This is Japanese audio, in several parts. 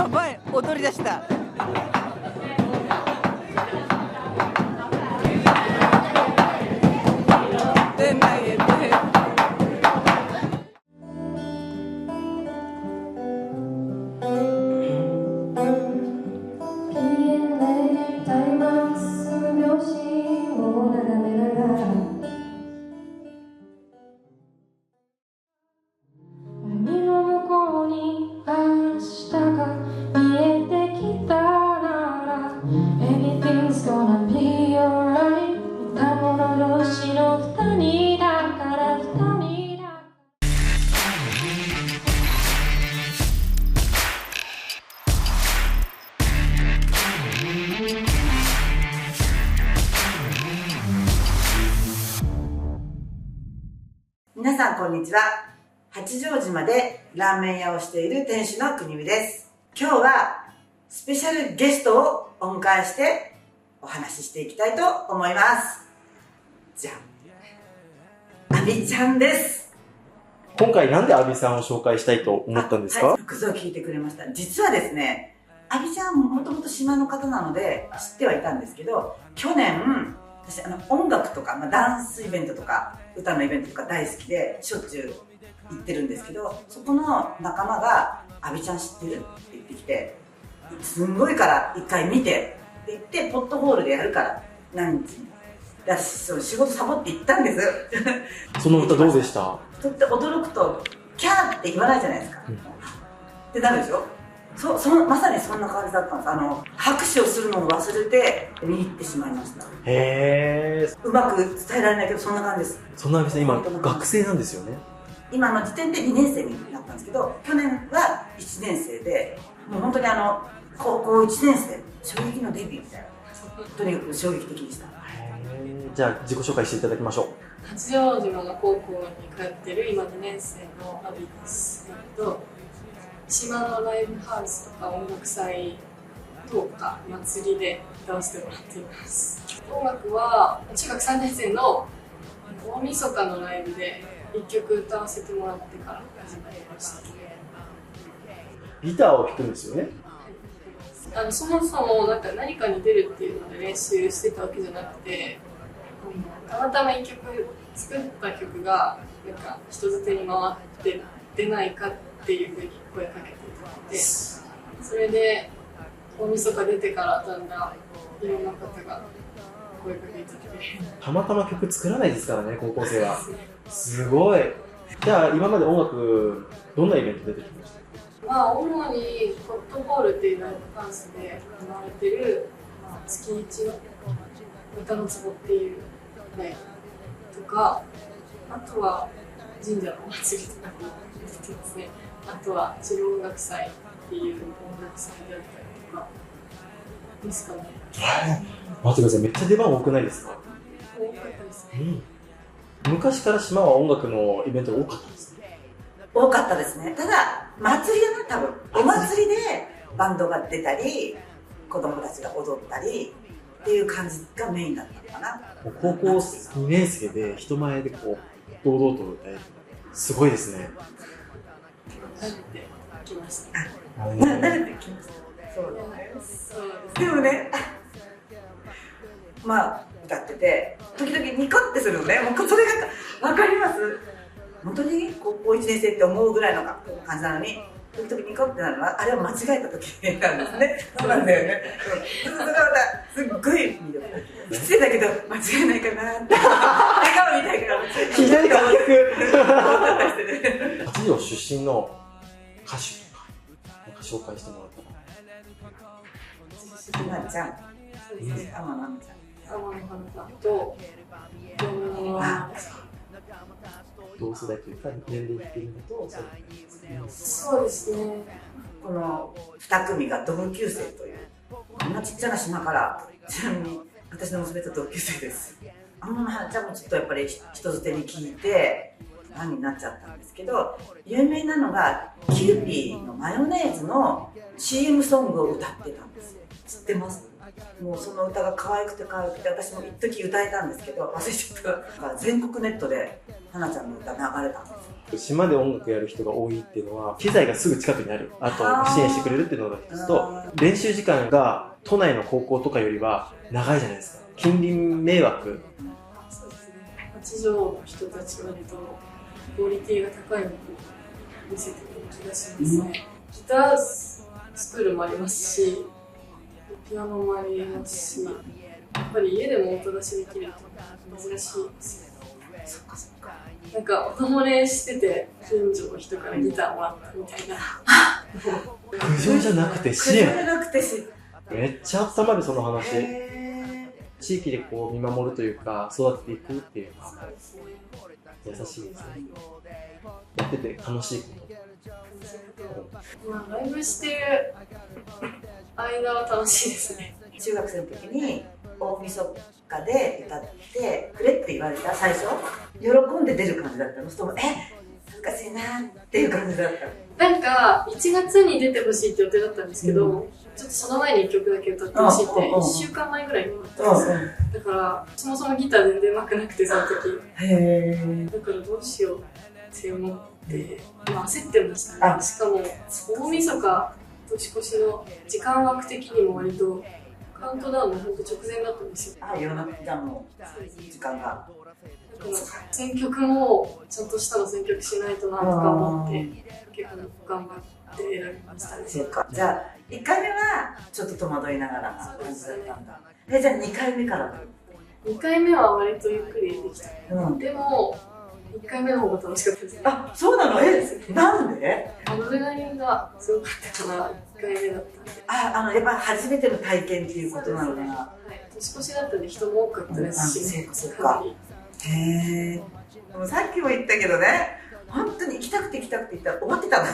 やばい、踊り出した。皆さんこんにちは。八丈島でラーメン屋をしている店主の国見です。今日はスペシャルゲストをお迎えしてお話ししていきたいと思います。じゃあ、アビちゃんです。今回なんでアビさんを紹介したいと思ったんですか？はい、クズを聞いてくれました。実はですね、アビちゃんもともと島の方なので知ってはいたんですけど、去年私音楽とか、ダンスイベントとか歌のイベントとか大好きでしょっちゅう行ってるんですけど、そこの仲間が「アビちゃん知ってる?」って言ってきて、すんごいから一回見てって言って、ポットホールでやるから何日にだし、仕事サボって行ったんですその歌どうでした？とって驚くとキャーって言わないじゃないですか、ってなるでしょ。まさにそんな感じだったんです。拍手をするのを忘れて見入ってしまいました。へー、うまく伝えられないけどそんな感じです。そんなアビさん今学生なんですよね。今の時点で2年生になったんですけど、去年は1年生で、もう本当に高校1年生衝撃のデビューみたいな、とにかく衝撃的でした。じゃあ自己紹介していただきましょう。八丈島の高校に通ってる今2年生のアビです。島のライブハウスとか音楽祭とか祭りで歌わせてもらっています。音楽は中学3年生の大晦日のライブで1曲歌わせてもらってから始まりました。ギターを弾くんですよね。そもそも何かに出るっていうので練習してたわけじゃなくて、たまたま1曲作った曲が人づてに回って出ないかっていうふうに声かけていただいて、それで大晦日出てからだんだんいろんな方が声かけていただいて、たまたま曲作らないですからね、高校生は。すごい。じゃあ今まで音楽どんなイベント出てきました？主にポットボールっていうライブハウスで行われてる、月一の歌の壺っていうライブとか、あとは神社のお祭りとかに出てますね。あとは治療音楽祭っていう音楽祭であったりとかですかね。待ってください、めっちゃ出番多くないですか？多かったですね。昔から島は音楽のイベントが多かったんですか？多かったですね。ただ祭りだな、多分お祭りでバンドが出たり子供たちが踊ったりっていう感じがメインだったのかな。高校2年生で人前でこう堂々と歌える、すごいですね。慣れてきました。慣れてきました。そうですね。でもね、歌ってて時々ニコってするのね。もうそれが分かります。本当に高校1年生って思うぐらいの感じなのに、時々ニコってなるのはあれを間違えた時なんですね。そうなんだよね。それがまたすっごい魅力的。失礼だけど間違いないかなって笑顔みたいから左が逆。八丈出身の歌手とか紹介してもらったら。なっちゃん、そうですね。天野なっちゃん。天野花さんと同世代というか年齢的にとそうですね。この2組が同級生という、こんなちっちゃな島から。ちなみに私の娘と同級生です。天野花ちゃんもちょっとやっぱり人づてに聞いてファンになっちゃったんですけど、有名なのがキユーピーのマヨネーズの CM ソングを歌ってたんですよ。知ってます？もうその歌が可愛くて可愛くて、私も一時歌えたんですけど忘れちゃった。全国ネットで花ちゃんの歌流れたんですよ。島で音楽やる人が多いっていうのは機材がすぐ近くにある、あと支援してくれるっていうのが一つと、練習時間が都内の高校とかよりは長いじゃないですか。近隣迷惑。そうですね。八条の人たちは割とクオリティが高いのを見せてる気がしますね。ギタースクールもありますし、ピアノもありますし、やっぱり家でも音出しできるって珍しいですね。そっかそっか。なんか音漏れしてて近所の人からギターもらったみたいな。苦情じゃなくて支苦情じゃ援。なくて支援。めっちゃ温まるその話。へ地域でこう見守るというか育てていくっていうか優しいですね。やってて楽しいこと。まあ、ライブしてる間は楽しいですね。中学生の時に大晦日で歌ってくれって言われた最初喜んで出る感じだったの？それとも恥ずかしいなっていう感じだったの？なんか1月に出てほしいって予定だったんですけど、ちょっとその前に1曲だけ歌ってほしいって1週間前ぐらいに思ったんですよ。だからそもそもギター全然上手くなくてその時。だからどうしようって思って、まあ、焦ってましたね。しかも大晦日年越しの時間枠的にも割とカウントダウンのほんと直前だったんですよ。夜中の時間が。だから選曲もちゃんとしたの選曲しないとなとか思って結構頑張って選びましたね。そうか。じゃあ1回目はちょっと戸惑いながらな感じだったんだ。じゃあ2回目から2回目は割とゆっくりできた。でも1回目の方が楽しかったですね。あ、そうなの？なんで？アドレナリンがすごかったから1回目だったんで。やっぱ初めての体験っていうことなのかな。はい、年越しだったんで人も多かったですしね。そうか。へえ。でもさっきも言ったけどね、本当に行きたくて行きたくて行ったら終わってたの。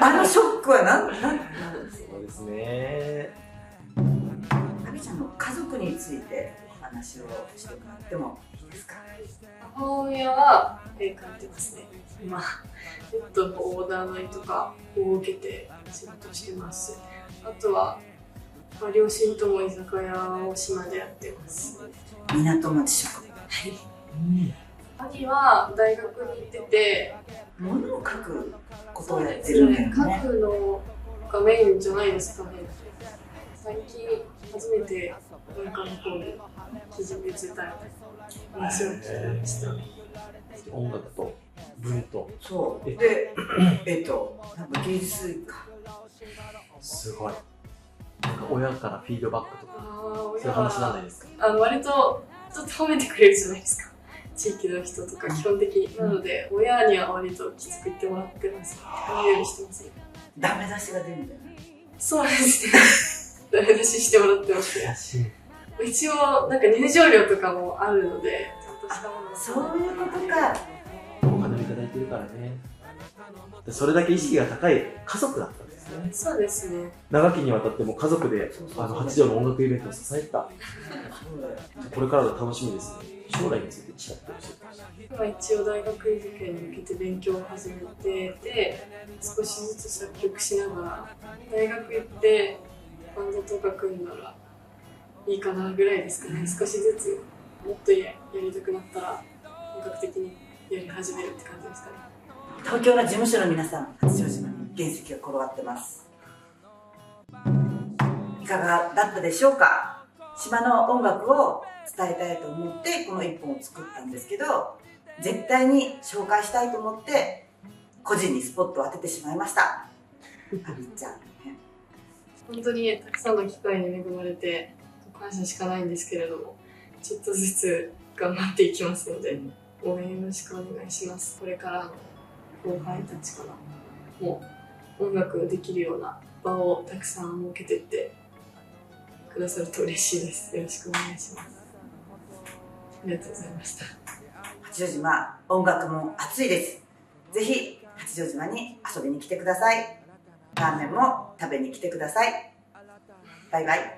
あのショックはなんそうですね。あみちゃんの家族についてお話をしてもらってもいいですか？母親は絵描いてますね。今ペットのオーダー内とかを受けて仕事してます。あとは、両親とも居酒屋を島でやってます。港町食堂。はい。兄は大学に行ってて、物を描くことをやってるんだよね。描くのがメインじゃないですかね。最近初めて文化の方で記事についた話を聞きました。音楽と文と。そう。で、なんか芸術か。すごい。なんか親からフィードバックとか、そういう話なんないですか？割とちょっと褒めてくれるじゃないですか。地域の人とか基本的に。なので、親には割ときつく言ってもらってます。褒めるようにしてます。ダメ出しが出るんだよね。そうですね。ダメ出ししてもらってます。一応、なんか入場料とかもあるので、ちゃんとしたもの。そういうことか。お金をいただいてるからね。それだけ意識が高い家族だったんですね。そうですね。長きにわたっても家族で八条の音楽イベントを支えた。これからが楽しみですね。将来についてちらっと教えてほしい。今一応大学受験に向けて勉強を始めてて、少しずつ作曲しながら、大学行ってバンドとか組んだらいいかなぐらいですかね。少しずつもっとやりたくなったら本格的にやり始めるって感じですかね。東京の事務所の皆さん、八丈島に原石が転がってます。いかがだったでしょうか？島の音楽を伝えたいと思ってこの一本を作ったんですけど、絶対に紹介したいと思って個人にスポットを当ててしまいました。あみちゃん、本当にたくさんの機会に恵まれて感謝しかないんですけれども、ちょっとずつ頑張っていきますので、応援よろしくお願いします。これからの後輩たちからも音楽できるような場をたくさん設けてってくださると嬉しいです。よろしくお願いします。ありがとうございました。八丈島、音楽も熱いです。ぜひ八丈島に遊びに来てください。ラーメンも食べに来てください。バイバイ。